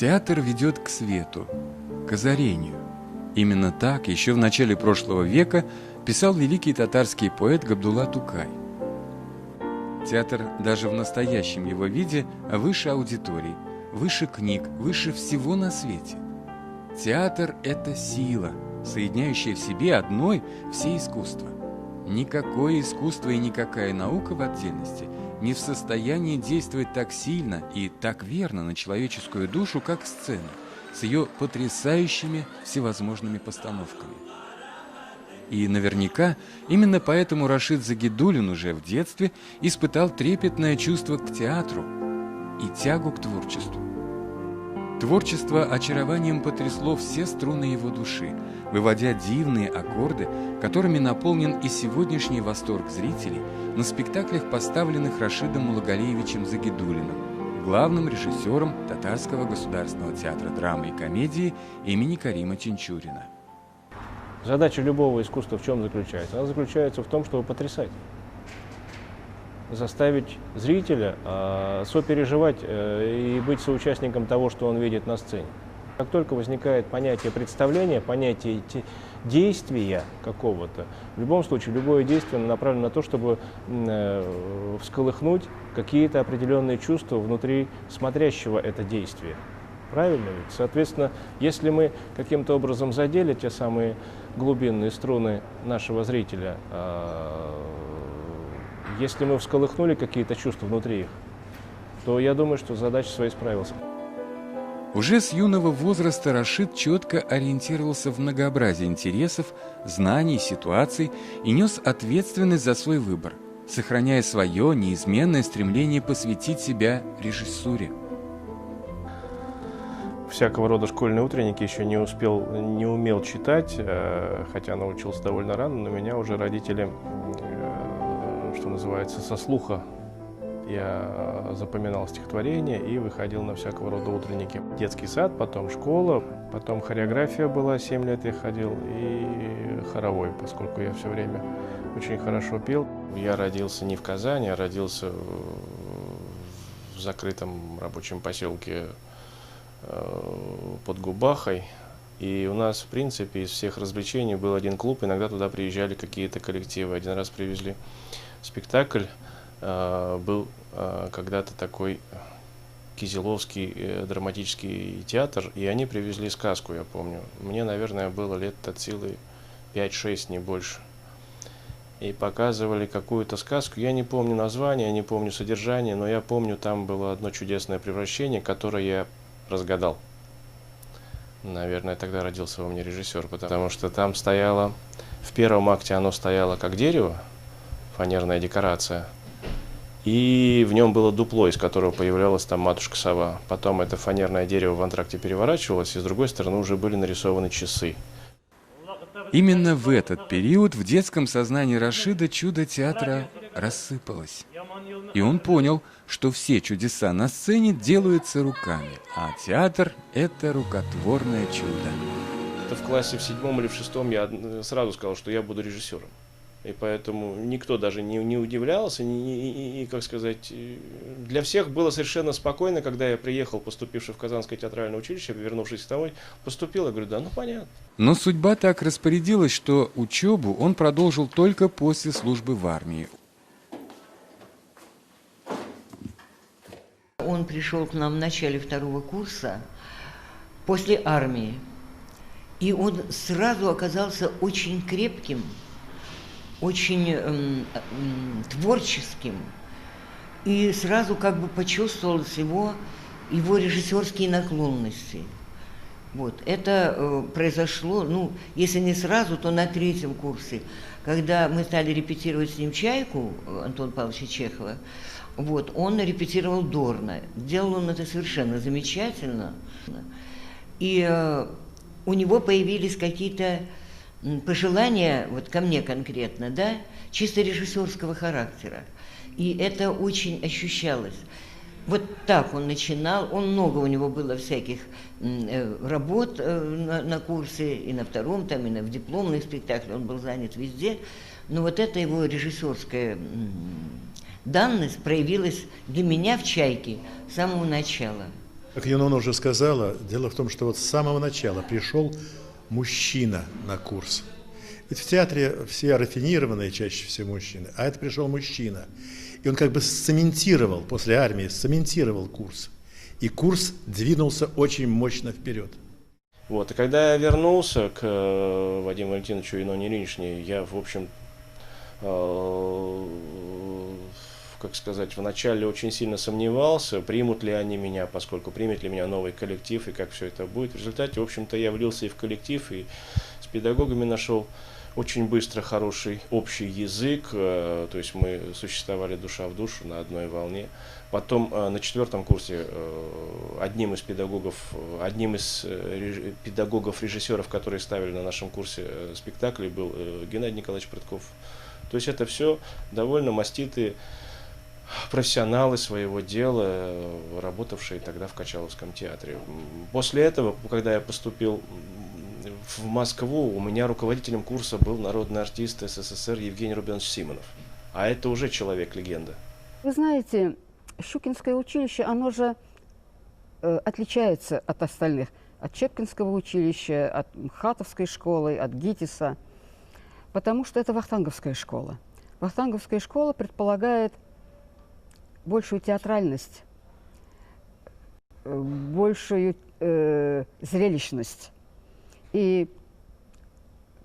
Театр ведет к свету, к озарению. Именно так еще в начале прошлого века писал великий татарский поэт Габдулла Тукай. Театр даже в настоящем его виде выше аудиторий, выше книг, выше всего на свете. Театр – это сила, соединяющая в себе одной все искусства. Никакое искусство и никакая наука в отдельности не в состоянии действовать так сильно и так верно на человеческую душу, как сцена, с ее потрясающими всевозможными постановками. И наверняка именно поэтому Рашид Загидуллин уже в детстве испытал трепетное чувство к театру и тягу к творчеству. Творчество очарованием потрясло все струны его души, выводя дивные аккорды, которыми наполнен и сегодняшний восторг зрителей на спектаклях, поставленных Рашидом Муллагалиевичем Загидуллиным, главным режиссером Татарского государственного театра драмы и комедии имени Карима Тинчурина. Задача любого искусства в чем заключается? Она заключается в том, чтобы потрясать. Заставить зрителя сопереживать и быть соучастником того, что он видит на сцене. Как только возникает понятие представления, понятие действия какого-то, в любом случае любое действие направлено на то, чтобы всколыхнуть какие-то определенные чувства внутри смотрящего это действие. Правильно ведь? Соответственно, если мы каким-то образом задели те самые глубинные струны нашего зрителя, если мы всколыхнули какие-то чувства внутри их, то я думаю, что задача своей справился. Уже с юного возраста Рашид четко ориентировался в многообразии интересов, знаний, ситуаций и нес ответственность за свой выбор, сохраняя свое неизменное стремление посвятить себя режиссуре. Всякого рода школьные утренники еще не умел читать, хотя научился довольно рано, но меня уже родители, что называется, со слуха. Я запоминал стихотворения и выходил на всякого рода утренники. Детский сад, потом школа, потом хореография была, 7 лет я ходил, и хоровой, поскольку я все время очень хорошо пел. Я родился не в Казани, а родился в закрытом рабочем поселке под Губахой. И у нас, в принципе, из всех развлечений был один клуб, иногда туда приезжали какие-то коллективы. Один раз привезли спектакль, был когда-то такой Кизиловский драматический театр, и они привезли сказку, я помню. Мне, наверное, было лет от силы 5-6, не больше. И показывали какую-то сказку. Я не помню название, не помню содержание, но я помню, там было одно чудесное превращение, которое я разгадал. Наверное, тогда родился во мне режиссер, потому что там стояло, в первом акте оно стояло как дерево, фанерная декорация, и в нем было дупло, из которого появлялась там матушка-сова. Потом это фанерное дерево в антракте переворачивалось, и с другой стороны уже были нарисованы часы. Именно в этот период в детском сознании Рашида чудо театра рассыпалось. И он понял, что все чудеса на сцене делаются руками, а театр – это рукотворное чудо. Это в классе в 7 или в 6 я сразу сказал, что я буду режиссером. И поэтому никто даже не удивлялся, как сказать, для всех было совершенно спокойно, когда я приехал, поступивший в Казанское театральное училище, вернувшись домой, поступил, я говорю, да, ну понятно. Но судьба так распорядилась, что учебу он продолжил только после службы в армии. Он пришел к нам в начале 2-го курса, после армии, и он сразу оказался очень крепким, очень творческим, и сразу как бы почувствовалось его режиссерские наклонности. Вот. Это произошло, ну, если не сразу, то на 3-м курсе, когда мы стали репетировать с ним «Чайку» Антона Павловича Чехова. Вот, он репетировал Дорна. Делал он это совершенно замечательно. И у него появились какие-то пожелания, вот ко мне конкретно, да, чисто режиссерского характера. И это очень ощущалось. Вот так он начинал, много у него было всяких работ на курсе, и на 2-м, там, и в дипломных спектаклях, он был занят везде. Но вот эта его режиссерская данность проявилась для меня в «Чайке» с самого начала. Как Юнона уже сказала, дело в том, что вот с самого начала пришел мужчина на курс. Ведь в театре все рафинированные чаще всего мужчины, а это пришел мужчина. И он как бы сцементировал, после армии, сцементировал курс. И курс двинулся очень мощно вперед. Вот, и когда я вернулся к Вадиму Валентиновичу и Ноне Ильиничне, я, в общем, как сказать, вначале очень сильно сомневался, примут ли они меня, поскольку примет ли меня новый коллектив и как все это будет. В результате, в общем-то, я влился и в коллектив, и с педагогами нашел очень быстро хороший общий язык, то есть мы существовали душа в душу на одной волне. Потом на 4-м курсе одним из педагогов-режиссеров, которые ставили на нашем курсе спектакли, был Геннадий Николаевич Прытков. То есть это все довольно маститые профессионалы своего дела, работавшие тогда в Качаловском театре. После этого, когда я поступил в Москву, у меня руководителем курса был народный артист СССР Евгений Рубенович Симонов. А это уже человек-легенда. Вы знаете, Щукинское училище, оно же отличается от остальных. От Чепкинского училища, от Мхатовской школы, от ГИТИСа. Потому что это вахтанговская школа. Вахтанговская школа предполагает большую театральность, большую зрелищность. И,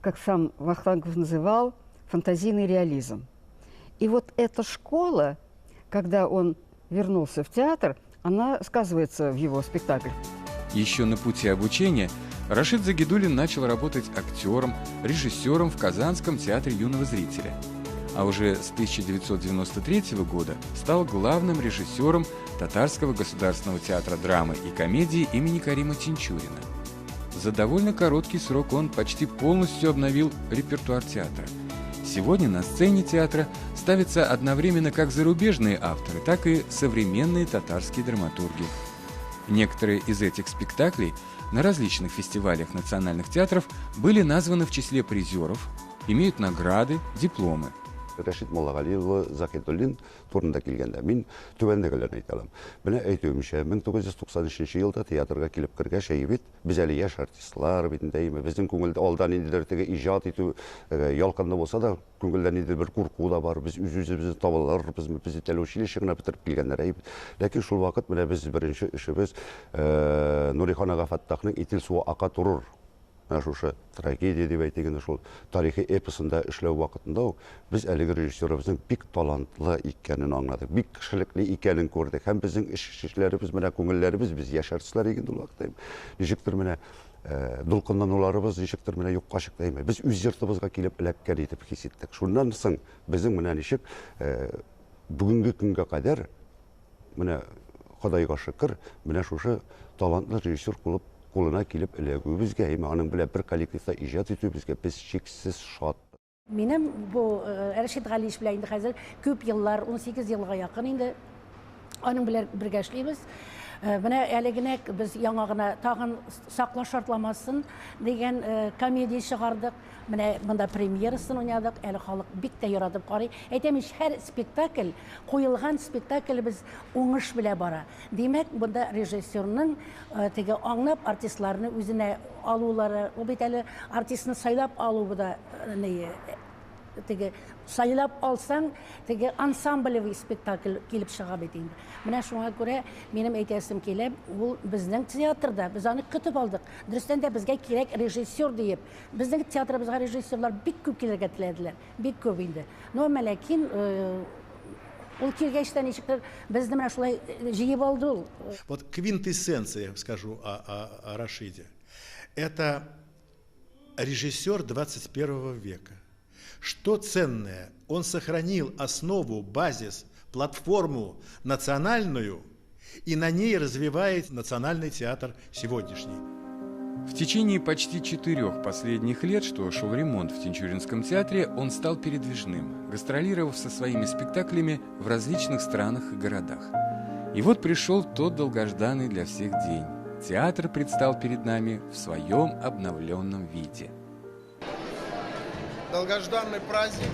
как сам Вахтангов называл, фантазийный реализм. И вот эта школа, когда он вернулся в театр, она сказывается в его спектаклях. Еще на пути обучения Рашид Загидуллин начал работать актером, режиссером в Казанском театре юного зрителя. А уже с 1993 года стал главным режиссером Татарского государственного театра драмы и комедии имени Карима Тинчурина. За довольно короткий срок он почти полностью обновил репертуар театра. Сегодня на сцене театра ставятся одновременно как зарубежные авторы, так и современные татарские драматурги. Некоторые из этих спектаклей на различных фестивалях национальных театров были названы в числе призеров, имеют награды, дипломы. Рашид Моллағалиұлы Захидуллин турында келгенде мен түбәндегілерін айта аламын. Міне әйтеуімше 1993 жылда театрға келіп кіргәч бит біз әлі яш артистлар битіндейме біздің көңілде алдан инделердегі ижад ету ялқынды болса да көңілден инде бір қорқу да бар. Біз үз-өзімізді табалар, біз тәл училище гына бітіріп келгендер әйбіт. Ләкин шул вакыт менә біз бірінші ішіміз Нурихан аға Фаттахның Итил суы ақа турыр. Шушы трагедия деп әйтегенде шул тарихи эпосында эшләү вакытында без әлеге режиссерыбызның бик талантлы икәнен аңладык, бик кешелекле икәнен күрдек. Һәм безнең эшчеләребез менә күңелләребез без яшәрсләр иген ул вакытта. Ничектер менә дулкынлануларыбыз ничектер менә юкка чыкты. Без үз йортыбызга килеп эләккән итеп хис иттек. Шуннан соң безнең менә ничек бүгенге көнгә кадәр менә Худайга шөкер, менә шушы талантлы режиссер булып кулына килеп эләгүебезгә, аның белән бер коллективта иҗат итүебезгә без чиксез шат. Минем бу Рашид Галиевич белән инде хәзер күп еллар, 18 елга якын инде аның белән бергә эшлибез. Менә әле генә без яңа гына тагын сакла шартламасын дигән комедия чыгардык. Менә монда премьерасын уйнадык. Әле халык бик тә яратып карый. Әйтәм, һәр спектакль, куелган спектакль без уңыш белән бара. Димәк, монда режиссерның теге аңлап артистларны үзенә алулары, ул бит әле артистны сайлап алу да теге сайлап алсаң, теге ансамблевый спектакль килеп чыга бит инде. Менә шуңа күрә минем әйтәсем килә, ул безнең театрда, без аны көтеп алдык. Дөрестән дә безгә кирәк режиссер диеп. Безнең театрыбызга режиссерлар бик күп килергә теләделәр, бик күп инде. Но ләкин ул килгәчтә ничектер безне менә шулай җыеп алды ул. Вот квинтэссенция, скажу о Рашиде. Это режиссер 21 века. Что ценное? Он сохранил основу, базис, платформу национальную, и на ней развивает национальный театр сегодняшний. В течение почти 4 последних лет, что шел ремонт в Тинчуринском театре, он стал передвижным, гастролировав со своими спектаклями в различных странах и городах. И вот пришел тот долгожданный для всех день. Театр предстал перед нами в своем обновленном виде. Долгожданный праздник,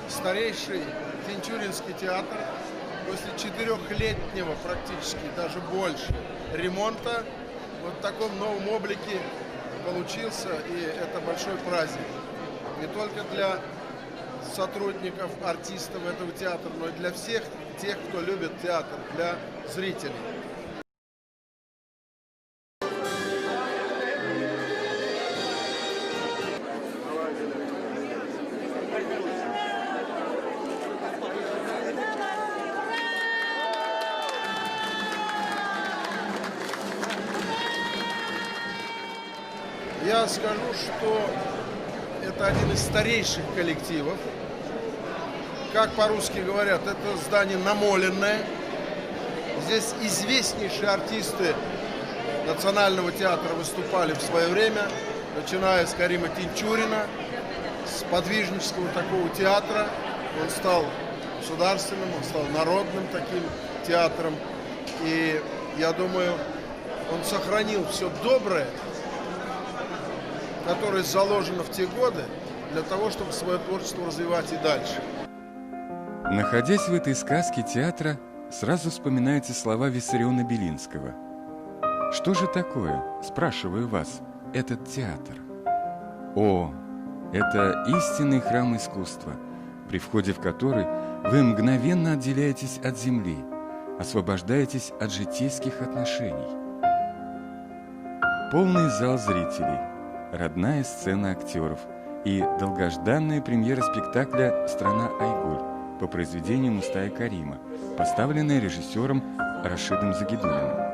старейший Тинчуринский театр после 4-летнего практически, даже больше, ремонта, вот в таком новом облике получился, и это большой праздник. Не только для сотрудников, артистов этого театра, но и для всех тех, кто любит театр, для зрителей. Я скажу, что это один из старейших коллективов. Как по-русски говорят, это здание намоленное. Здесь известнейшие артисты Национального театра выступали в свое время, начиная с Карима Тинчурина, с подвижнического такого театра. Он стал государственным, он стал народным таким театром. И я думаю, он сохранил все доброе, которое заложено в те годы, для того, чтобы свое творчество развивать и дальше. Находясь в этой сказке театра, сразу вспоминаются слова Виссариона Белинского. Что же такое, спрашиваю вас, этот театр? О, это истинный храм искусства, при входе в который вы мгновенно отделяетесь от земли, освобождаетесь от житейских отношений. Полный зал зрителей, родная сцена актеров и долгожданная премьера спектакля «Страна Айгуль» по произведению Мустая Карима, поставленная режиссером Рашидом Загидуллиным.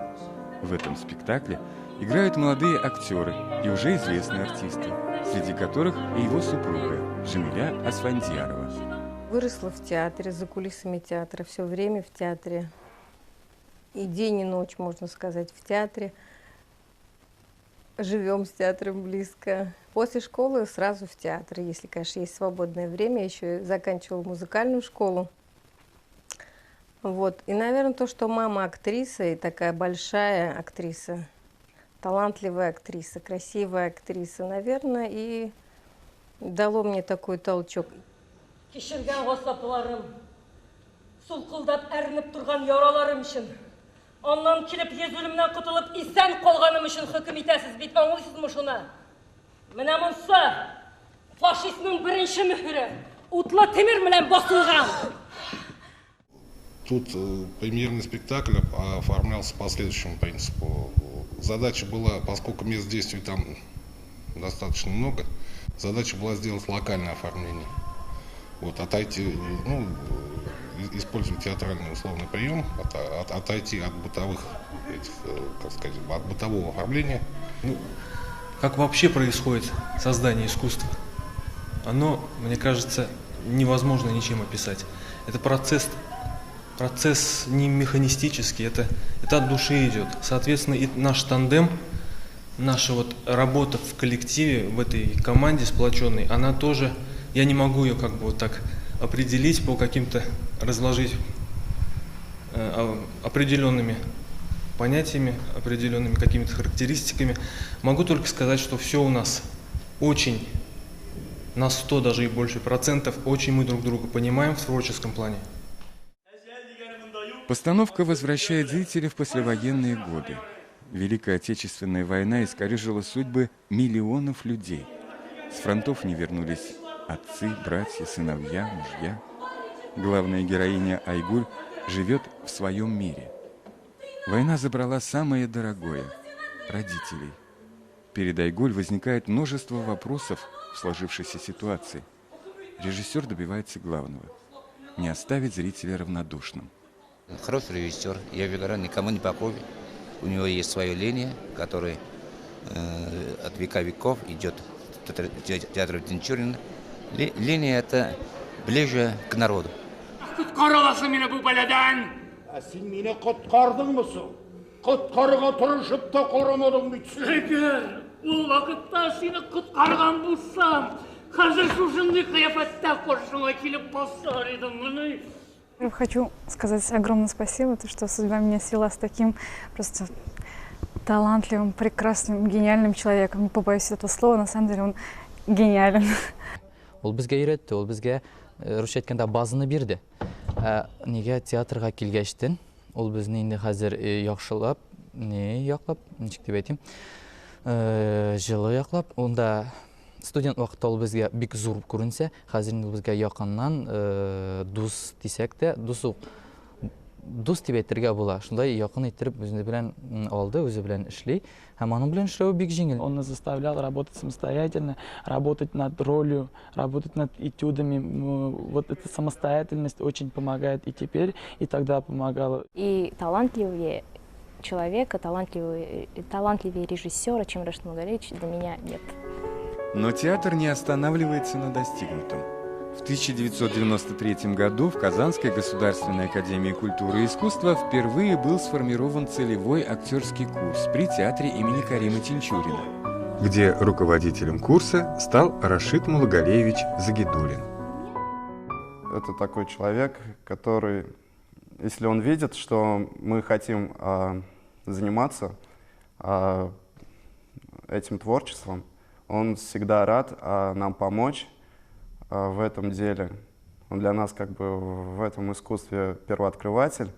В этом спектакле играют молодые актеры и уже известные артисты, среди которых и его супруга Жамиля Асфандиярова. Выросла в театре, за кулисами театра, все время в театре. И день, и ночь, можно сказать, в театре. Живем с театром близко. После школы сразу в театр, если, конечно, есть свободное время. Еще и заканчивала музыкальную школу. Вот. И, наверное, то, что мама актриса, и такая большая актриса, талантливая актриса, красивая актриса, наверное, и дало мне такой толчок. Кешірген ғасапларым, сұлқылдап әрініп тұрған яраларым үшін, ondan келіп ез өлімнен құтылып, исән қалғаным үшін хүкім етесіз, бит аңлайсыз мұшыны. Міне мұнсы, фашистның бірінші мүхірі, утлы темір менен басылған. Тут премьерный спектакль оформлялся по следующему принципу. Задача была, поскольку мест действий там достаточно много, задача была сделать локальное оформление. Вот, отойти, ну, использовать театральный условный прием, отойти от бытовых, этих, как сказать, от бытового оформления. Ну, как вообще происходит создание искусства? Оно, мне кажется, невозможно ничем описать. Это процесс не механистический, это от души идет. Соответственно, и наш тандем, наша вот работа в коллективе, в этой команде сплоченной, она тоже, я не могу ее как бы вот так определить по каким-то, разложить определенными понятиями, определенными какими-то характеристиками. Могу только сказать, что все у нас очень, на 100 даже и больше процентов, очень мы друг друга понимаем в творческом плане. Постановка возвращает зрителя в послевоенные годы. Великая Отечественная война искорежила судьбы миллионов людей. С фронтов не вернулись отцы, братья, сыновья, мужья. Главная героиня Айгуль живет в своем мире. Война забрала самое дорогое – родителей. Перед Айгуль возникает множество вопросов в сложившейся ситуации. Режиссер добивается главного – не оставить зрителя равнодушным. Хороший режиссер, я уверен, никому не похож. У него есть своя линия, которая от века веков идет театр Тинчурина. Линия это ближе к народу. Құтқарыласы мені бұл бәледен. Сен мені құтқардың Құтқарға тұрышып та қорамадың бүйтсін. Егер ол вақытта сені құтқарған болсам, қазір шушындай қияфатта қоршыңа келіп басар едім мұны. Хочу сказать огромное спасибо, что судьба меня свела с таким просто талантливым, прекрасным, гениальным человеком. Не побоюсь этого слова, на самом деле он гениален. Ол бізге үйретті, ол бізге рұш еткенде базыны берді. Неге театрға келгештен, ол біздің енді қазір яқшылап, яқлап, нешік деп айтайын, жылы яқлап, онда студент уақытта ол бізге бик зор көрінсе, қазір бізге яқыннан дус десек те, дус деп әйттерге бола. Шундай яқын әйттеріп өзіне білән алды, өзі білән ішлей. Һәм аның білән эшләү бик җиңел. Он нас заставлял работать самостоятельно, работать над ролью, работать над этюдами. Вот эта самостоятельность очень помогает и теперь, и тогда помогала. И талантливее человека, талантливее режиссера, чем Рашид Мулгалевич, для меня нет. Но театр не останавливается на достигнутом. В 1993 году в Казанской государственной академии культуры и искусства впервые был сформирован целевой актерский курс при театре имени Карима Тинчурина, где руководителем курса стал Рашид Мулгалевич Загидулин. Это такой человек, который, если он видит, что мы хотим заниматься этим творчеством, он всегда рад нам помочь в этом деле. Он для нас как бы в этом искусстве первооткрыватель,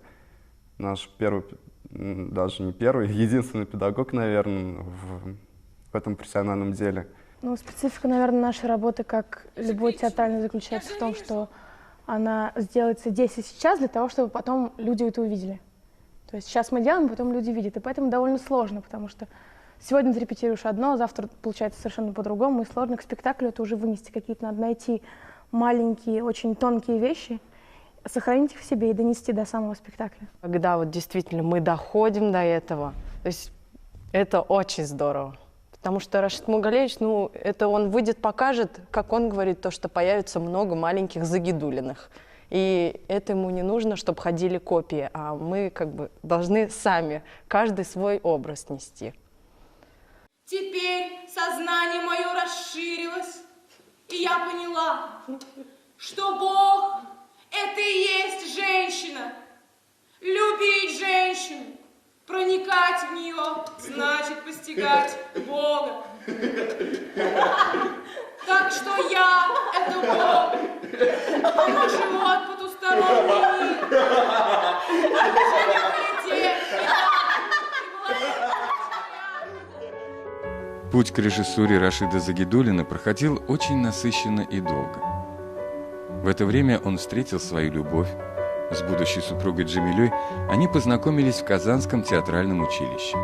наш первый, даже не первый, единственный педагог, наверное, в этом профессиональном деле. Ну, специфика, наверное, нашей работы, как любой театральной, заключается в том, что она сделается здесь и сейчас для того, чтобы потом люди это увидели. То есть сейчас мы делаем, потом люди видят, и поэтому довольно сложно, потому что сегодня ты репетируешь одно, завтра получается совершенно по-другому, и сложно к спектаклю это уже вынести. Какие-то надо найти маленькие, очень тонкие вещи, сохранить их в себе и донести до самого спектакля. Когда вот действительно мы доходим до этого, то есть это очень здорово. Потому что Рашид Мулгалевич, ну, это он выйдет, покажет, как он говорит, то, что появится много маленьких Загидулиных. И это ему не нужно, чтобы ходили копии, а мы как бы должны сами, каждый свой образ нести. Теперь сознание мое расширилось, и я поняла, что Бог – это и есть женщина. Любить женщину, проникать в нее, значит постигать Бога. Так что я – это Бог, а мой живот – потусторонний мир. Живи полететь, Путь к режиссуре Рашида Загидулина проходил очень насыщенно и долго. В это время он встретил свою любовь. С будущей супругой Джамилей они познакомились в Казанском театральном училище.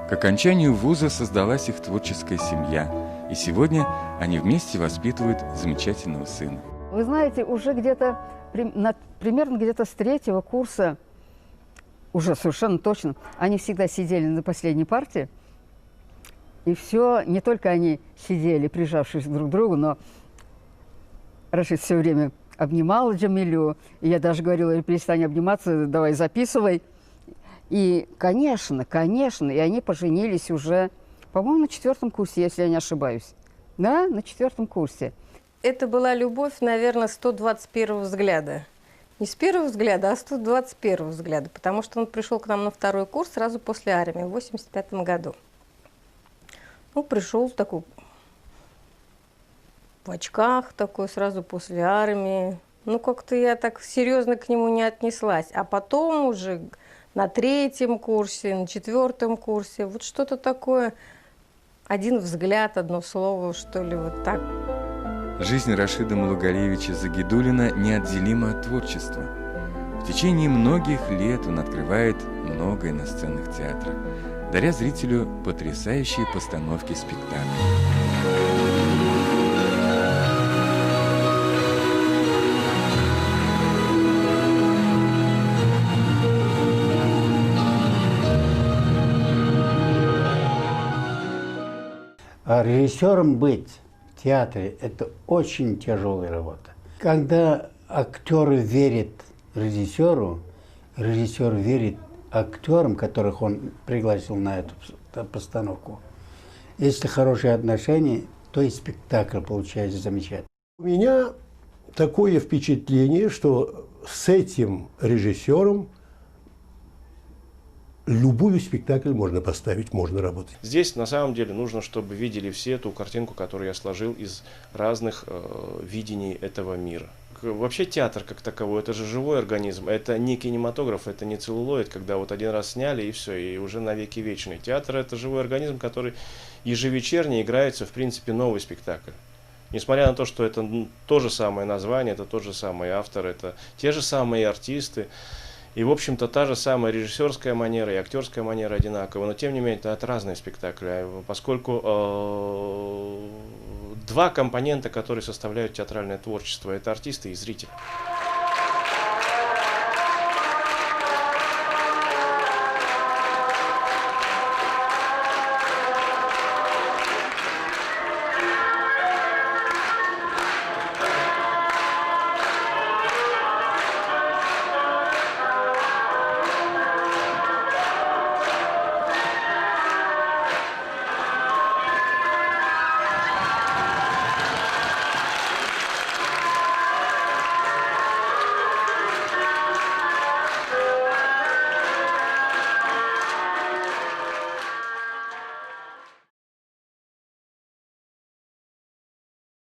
К окончанию вуза создалась их творческая семья, и сегодня они вместе воспитывают замечательного сына. Вы знаете, уже где-то, примерно где-то с 3-го курса, уже совершенно точно, они всегда сидели на последней парте, и все, не только они сидели, прижавшись друг к другу, но Рашид все время обнимал Джамилю, и я даже говорила: перестань обниматься, давай записывай. И, конечно, и они поженились уже, по-моему, на 4-м курсе, если я не ошибаюсь. Да, на 4-м курсе. Это была любовь, наверное, 121-го взгляда. Не с первого взгляда, а с 121-го взгляда, потому что он пришел к нам на 2-й курс сразу после армии, в 85-м году. Ну, пришел такой, в очках такой, сразу после армии. Ну, как-то я так серьезно к нему не отнеслась. А потом уже на 3-м курсе, на 4-м курсе, вот что-то такое, один взгляд, одно слово, что ли, вот так. Жизнь Рашида Мулгалевича Загидулина неотделима от творчества. В течение многих лет он открывает много иностранных театров, даря зрителю потрясающие постановки спектаклей. А режиссером быть в театре – это очень тяжелая работа. Когда актер верит режиссеру, режиссер верит актерам, которых он пригласил на эту постановку. Если хорошие отношения, то и спектакль получается замечательный. У меня такое впечатление, что с этим режиссером любой спектакль можно поставить, можно работать. Здесь на самом деле нужно, чтобы видели все ту картинку, которую я сложил из разных видений этого мира. вообще театр как таковой, это же живой организм, это не кинематограф, это не целлулоид, когда вот один раз сняли и все, и уже навеки вечный. Театр это живой организм, который ежевечерне играется, в принципе, новый спектакль. Несмотря на то, что это то же самое название, это тот же самый автор, это те же самые артисты, и, в общем-то, та же самая режиссерская манера и актерская манера одинаковая, но, тем не менее, это разные спектакли, поскольку два компонента, которые составляют театральное творчество, это артисты и зритель.